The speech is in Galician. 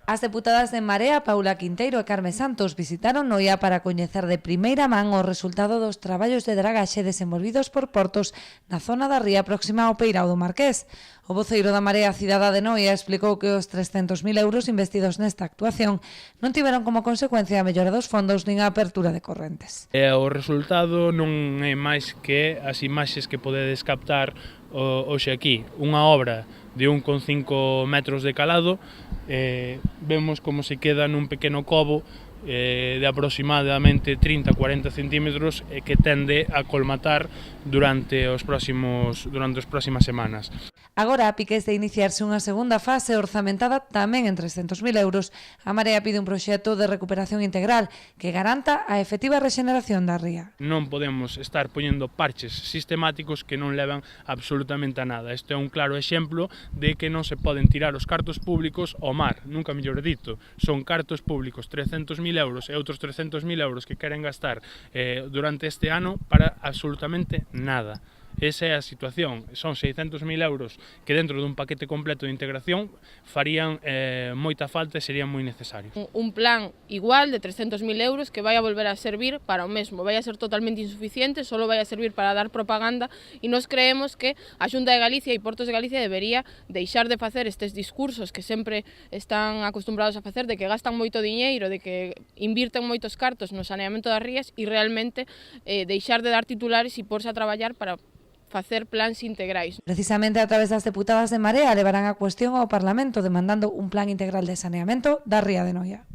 As deputadas de Marea, Paula Quinteiro e Carme Santos, visitaron Noia para coñecer de primeira man o resultado dos traballos de dragaxe desenvolvidos por Portos na zona da ría próxima ao Peirao do Marqués. O voceiro da Marea Cidade de Noia explicou que os 300.000 euros investidos nesta actuación non tiveron como consecuencia a mellora dos fondos nin a apertura de correntes. O resultado non é máis que as imaxes que podedes captar hoxe aquí. Unha obra de 1,5 metros de calado, vemos como se queda nun pequeno cobo de aproximadamente 30-40 centímetros que tende a colmatar durante as próximas semanas. Agora, a piques de iniciarse unha segunda fase orzamentada tamén en 300.000 euros, a Marea pide un proxecto de recuperación integral que garanta a efectiva rexeneración da ría. Non podemos estar poñendo parches sistemáticos que non levan absolutamente a nada. Este é un claro exemplo de que non se poden tirar os cartos públicos ao mar, nunca mellor dito. Son cartos públicos, 300.000 euros e outros 300.000 euros que queren gastar durante este ano para absolutamente nada. Esa é a situación, son 600.000 euros que dentro dun paquete completo de integración farían moita falta e serían moi necesarios. Un plan igual de 300.000 euros que vai a volver a servir para o mesmo, vai a ser totalmente insuficiente, solo vai a servir para dar propaganda e nos creemos que a Xunta de Galicia e Portos de Galicia debería deixar de facer estes discursos que sempre están acostumbrados a facer de que gastan moito diñeiro, de que invirten moitos cartos no saneamento das rías e realmente deixar de dar titulares e porse a traballar para facer plans integrais. Precisamente a través das deputadas de Marea levarán a cuestión ao Parlamento demandando un plan integral de saneamento da ría de Noia.